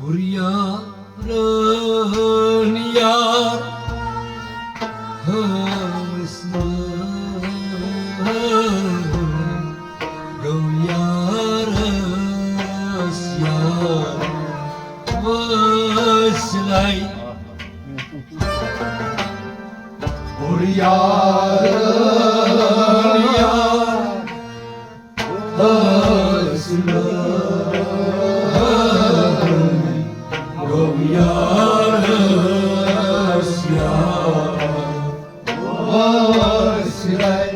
Kuryanın yar Govyarız yar Vaslay Kuryanın yar Govyarız yar Vaslay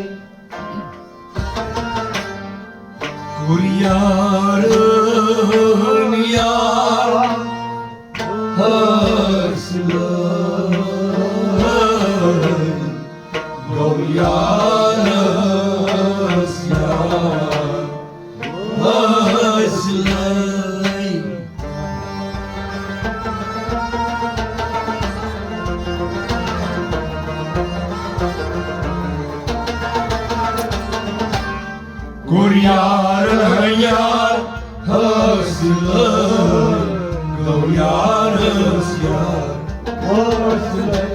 Kuryanın yar Govyarız yar Vaslay Kuryanın yar hasılar Govyarız yar Vaslay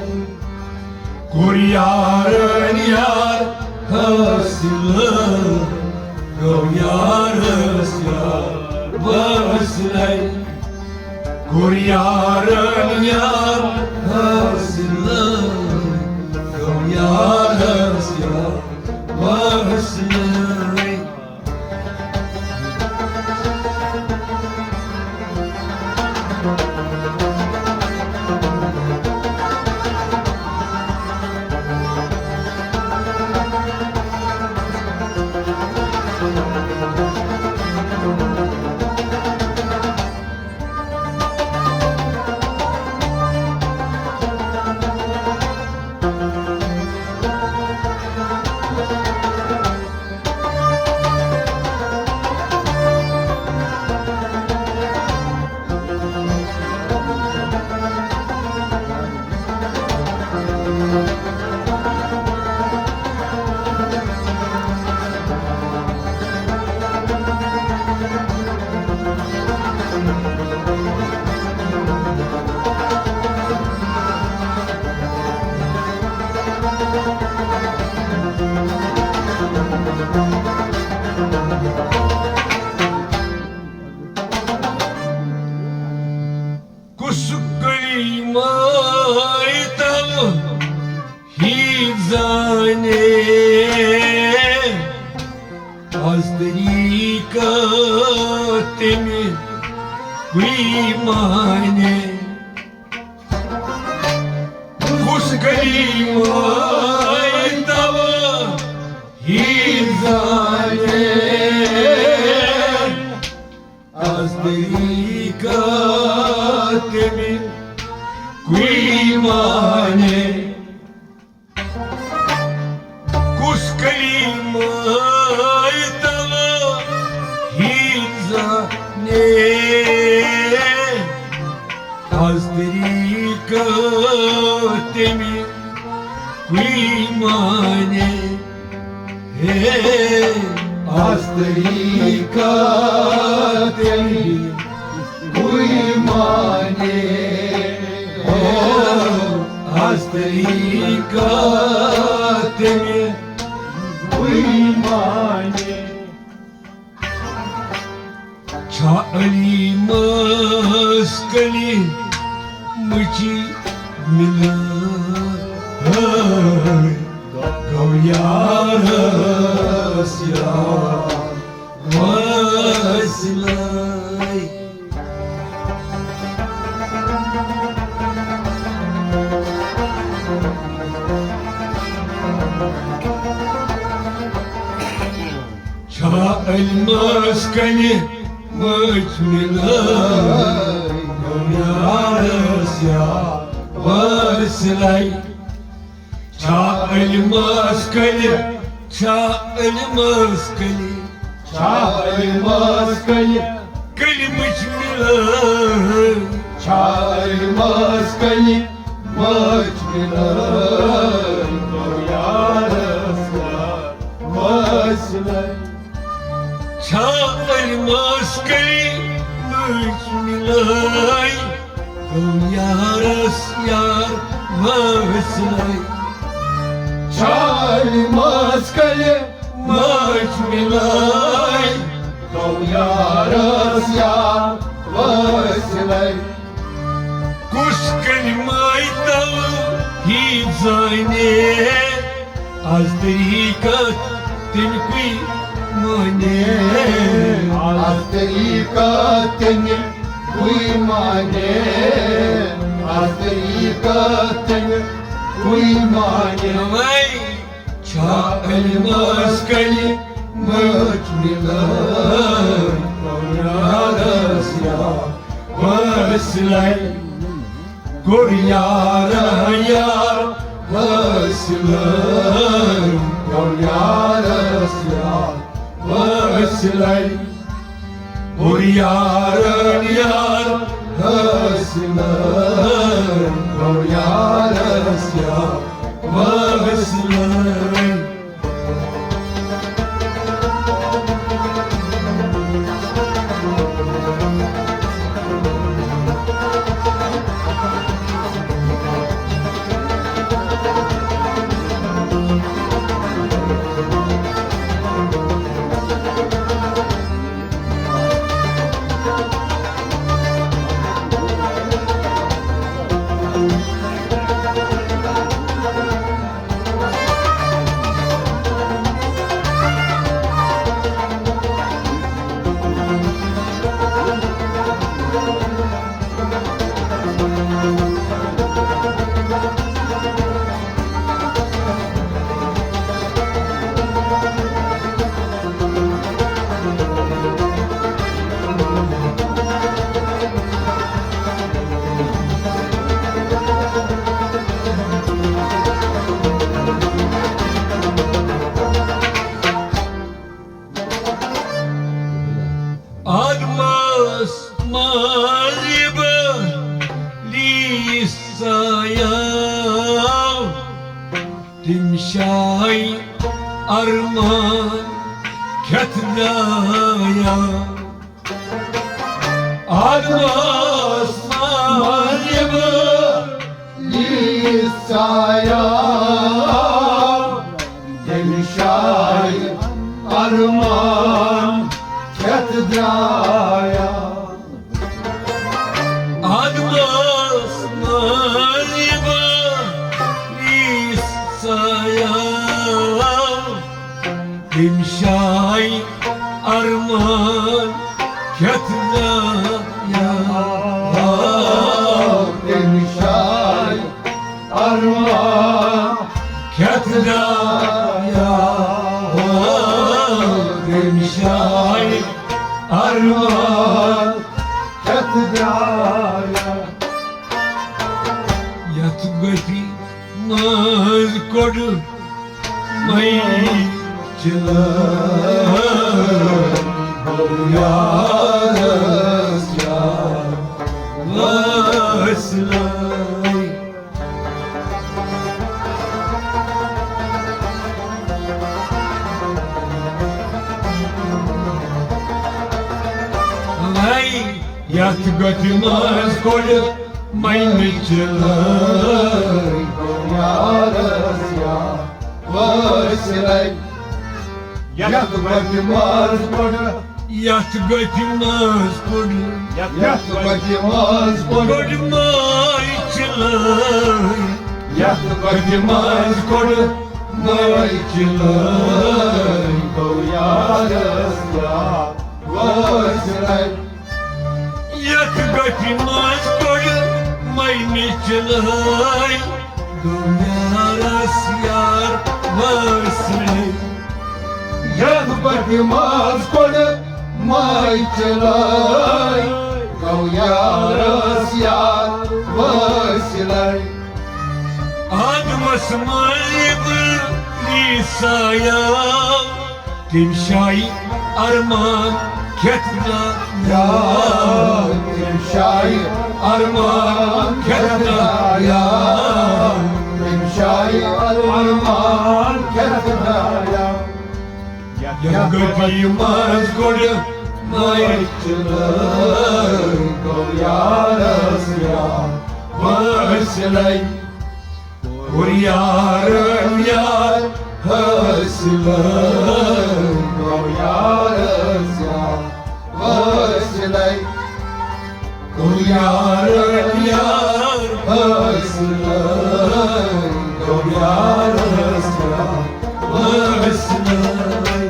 Kuryanın yar hasılar Govyarız yar Vaslay Kuryanın yar hasılar Govyarız yar Vaslay Кусукалимайтал хидзане Аздарика теми вимане Кусукалимайтал хидзане Аздарика temi Kuimane Kuskalimaytala Hizane Azdarika temi Kuimane Azdarika temi Kuimane Azdarika temi Kuimane Çağli maskali Mıçı mila Govyarız yar Vaslay Çağılmazkani mıçmilay Govyarız yar Vaslay Çağılmazkani Çağılmazkani Çağılmazkani Kılmıçmilay Çağılmazkani Mıçmilay Govyarız yar Vaslay Çağılmazkani mıçmilay çılay Yarız yar vıslay Çay maskeli Maç milay yarız ya vasilay Kuş kelimay dalı hizayne Az derikat tilkwi mone Azterikateni uymane Azterikateni uymane Vay çağıl maskeli Maç milay Yarız yar vıslay Gur yara yar vıslay yarız ya Vıslay Gur yarın yar vıslay yarız ya Vıslay Admas maliba lisaya Timşay arman ketlaya Admas maliba İsa'ya demişay arman ketraya Admas maliba lisaya Timşay arman ketlaya demişay arman Ketlaya Demişay arman ketraya Yat göti naz kodu May çılar Yarız yar Vaslay Ay yat götümüz kodu May çılar yarız ya vasilay yakıbatımız kodu Yat götümüz kodu yakıbatımız kodu Kodu may çılar yakıbatımız kodu May çılar yarız ya vasilay Yat götümüz kodu May çılar Yarız yar vaslay yakıbatımız kodu mayçılay yarız ya vasilay Admas malibu lisaya Timşay arman ketlaya Timşay Arman ketlaya Timşay arman ketraya Götümüz kodu May çılar Văsilei, Uriară-mi iar Văsilei, o iară-ți ia Văsilei, Uriară-mi iar Văsilei, o iară-ți ia Văsilei.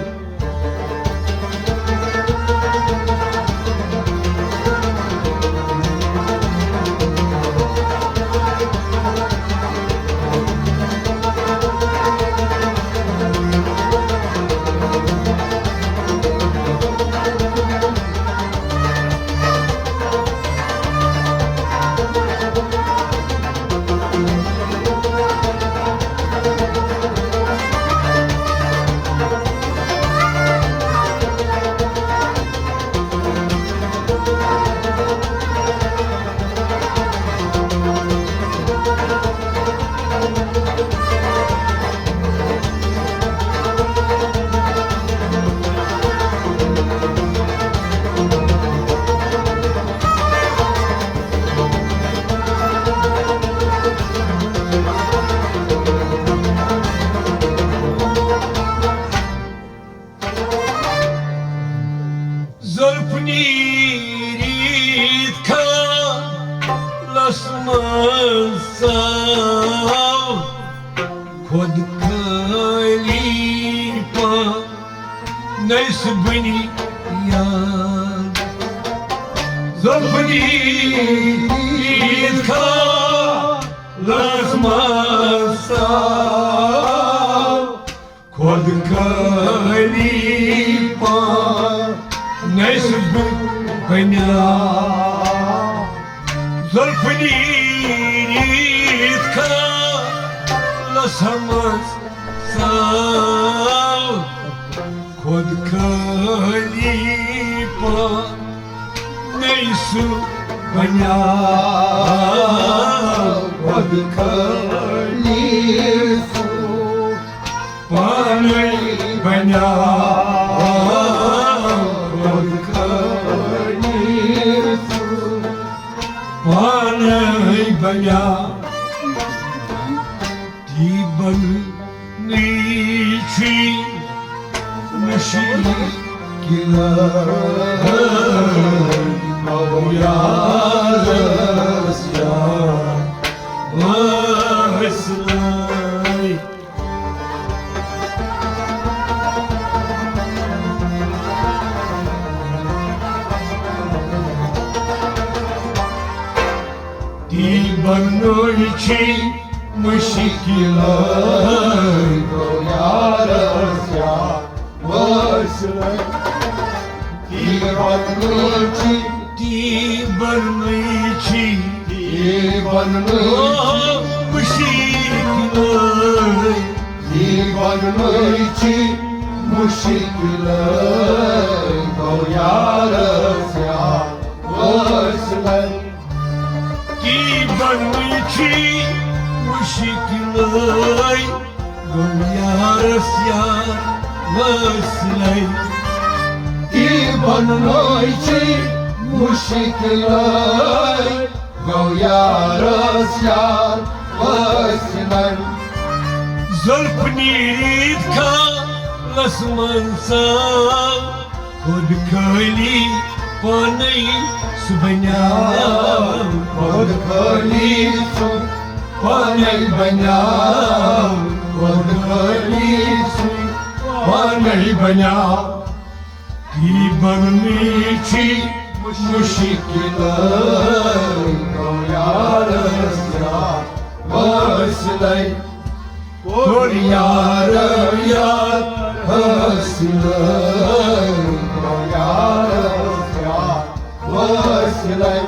Zărpnirit ca lasmăsa Cod călipa ne-ai săbâni iar Zărpnirit ca lasmăsa Cod călipa ne-ai săbâni Zărpnirit ca lăsamăs sau Cod călipa ne-ai săbâni Cod călisu, Pană-i bănea Cod călisu, Pană-i bănea Tibănicii Mășii Chilăi Mă iară-ți iar Văsilei. Tibănicii Mășii Chilăi o iară-ți ia Văsilei, Tibănicii, Tibănicii Tibănicii, Mășii Chilăi Tibănicii, mușichilăi, o iară-ți ia Văsilei, Tibănicii Mășii Chilăi iară-ți iar Văsilei. Tibănicii, mușichilăi, o iară-ți ia Văsilei, Zălpnit ca lăsmânța Cod călii până-i subănea Cod călițu, până-i bănea, Cod călițu, până-i bănea. Tibănicii mușichilăi, o iară-ți ia Văsilei, ori iară, iar Văsilei, o iară-ți ia Văsilei,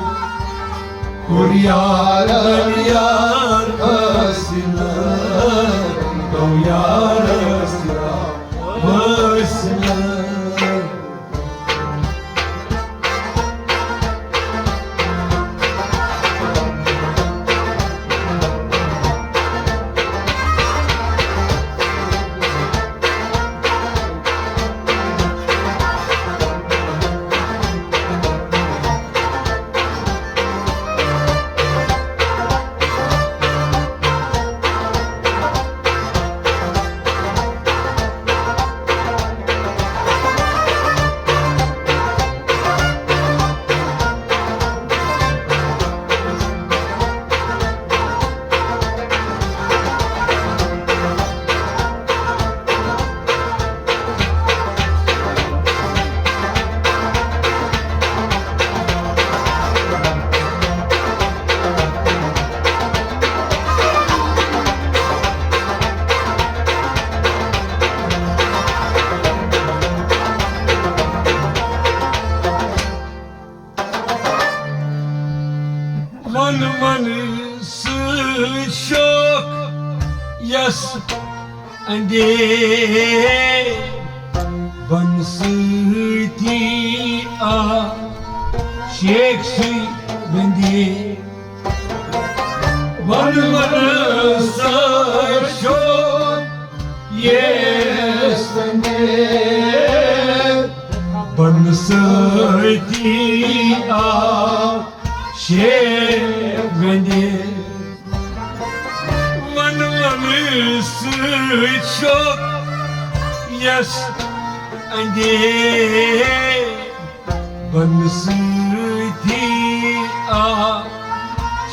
ori iară, iar Văsilei, o iară-ți ia Văsilei. Manısı çok yas ande bansı ti a şeksi bende manısı çok yes bansı ti a şevende manısı çok yas ande bansı ti a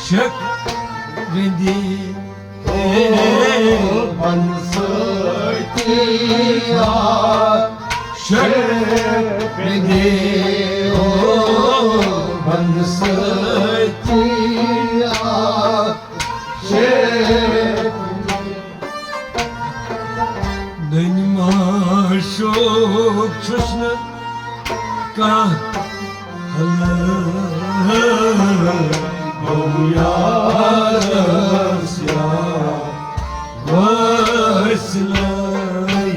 şek vende bansı ti a şek vende bansı ti a şek benim aşık çözme yarız ya vaslay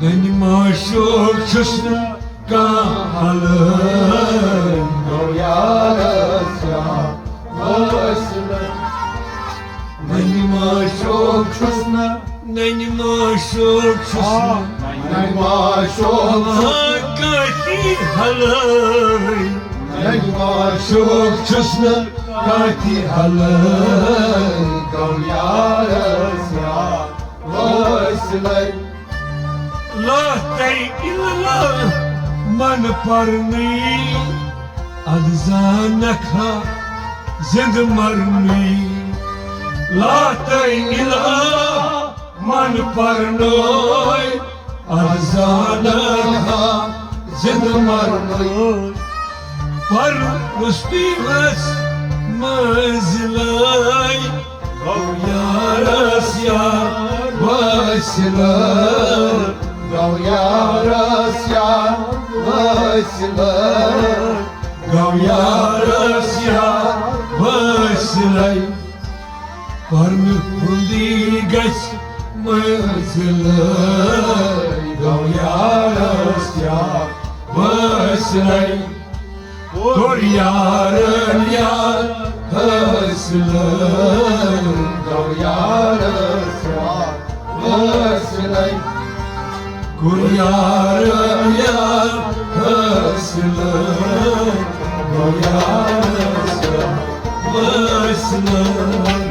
benim aşık çözme kalın yarız ya vaslay benim aşık çözme benim aşık çözme hakati halay aşık çözme hakati halay La tay illallah man parni adzanakha zind marni La tay illallah man parnoy adzanakha zind marni Par mustivas mazlay Yaras ya vaslay yarız ya vaslay Yaras ya vaslay Parnu hundigas mazlay Yaras ya vaslay Kor yarın yar vaslay yarız ya vaslay Kor yarın yar vaslay Yaras ya vaslay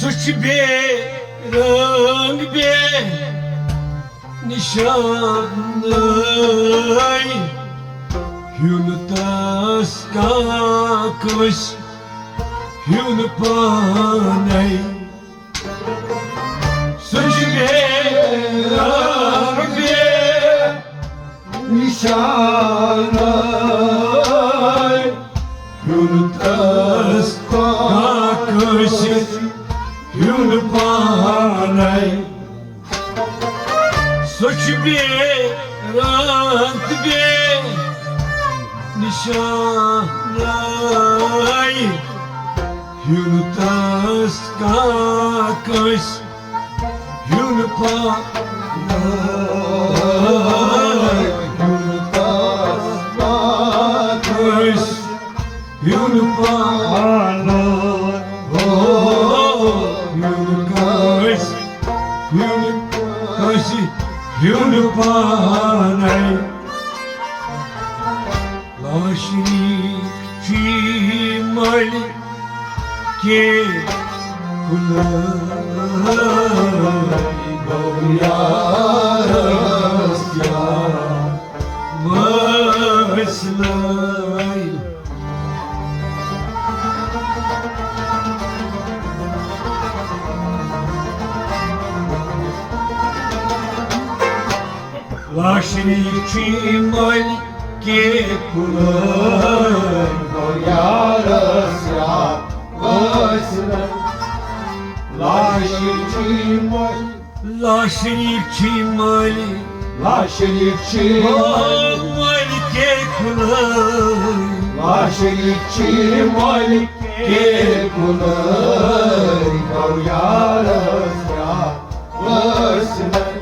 Suç be, rang be, nişanlay Yunus kakış, Yunus panay Suç be, rang be, nişanay Yunus kakış Yun panay Soç be rant be Nişanay Юнутас какось, юнупа, какось, юнупа, юнукось, юнукоси, юнупанай. Лашник чимали ке кулай Yarasya маслай. Лашник чимали ке кулай Yarasya Vasilay Laşnikçimay Лашник чимали Laşnikçimay ке кулай Laşnikçimay Kekulay Yarasya Vasilay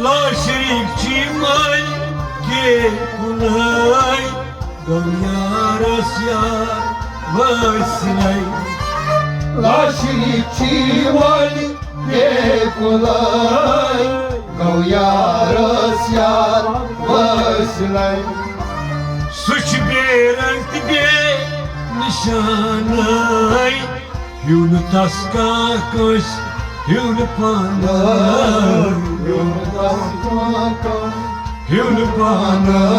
Лашник чимали ке кулай Гаярасya Василай. Laşnikçimay Kekulay Yarasya Vasilay Suç veren тебе nişanay. Юнутас какось, юнупанай, юнупанай,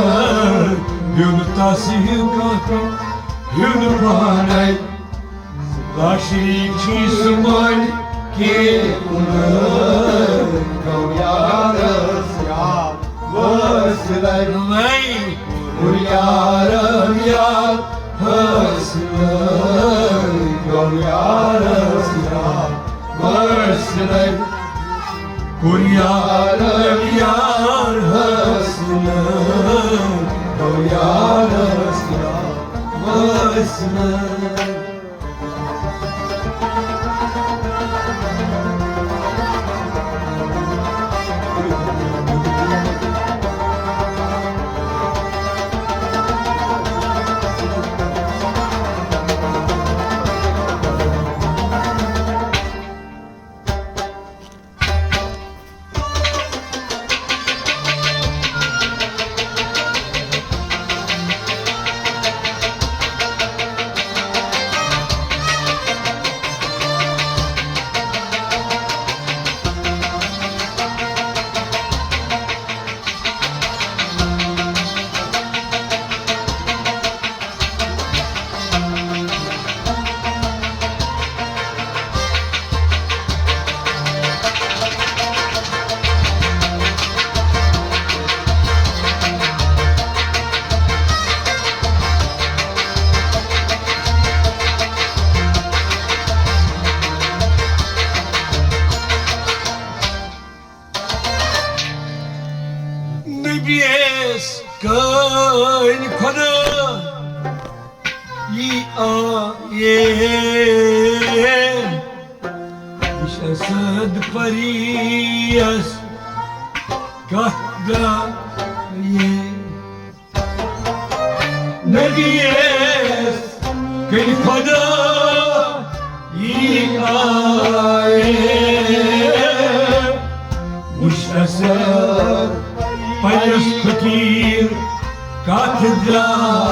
юнутас какой, юнупанай. Лашник чимали ке кулай Yarasya Vasilay Vay Yarım yar Vasilay Yarasya Vasilay Kuryarım yar hasılay Yarasya Vasılay. Небеская никогда и сейчас от Париж когда небеская никогда и сейчас поезд факир кафедрае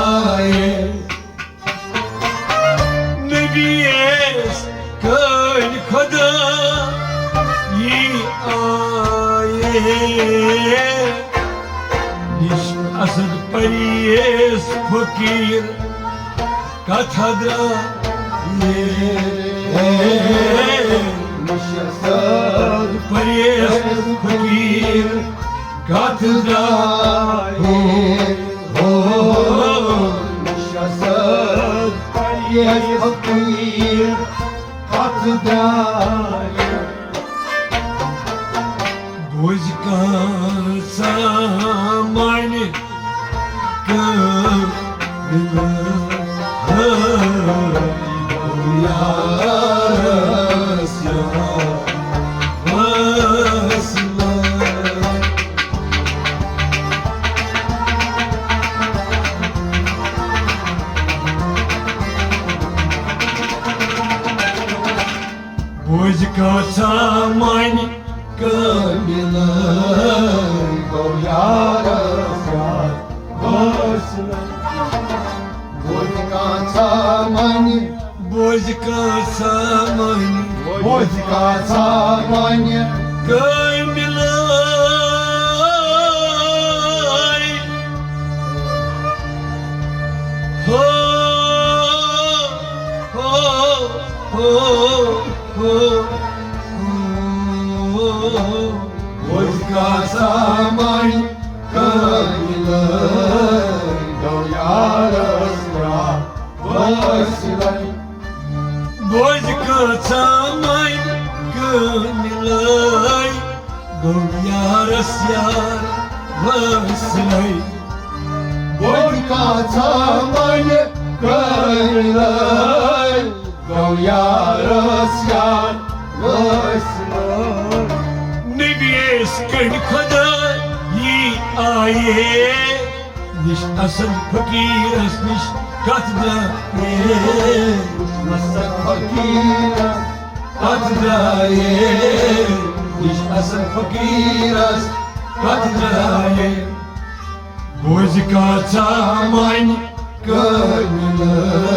небес никогда и лишь асад поезд факир кафедрае поезд факир кафедрае Fakir Katıdayı Gözka samani kıvılı Muzika mani Gönlünün Gol yarız yar Vırsilay Muzika mani Muzika mani Muzika mani Gönlülay Ho ho ho ho Muzika mani Gönlünün Gol yarız yar Vırsilay Muzika mani Gönlülay Gönyaras yar Vasilay Muzika mani Gönlünün Gol yarız yar Vırsilay Nebiyes kın kadar yi aye Niş asıl fakir asmış katda ye Nasıl fakiras Katda ye Niş asıl fakir as katda ye Muzika mani Gönlünün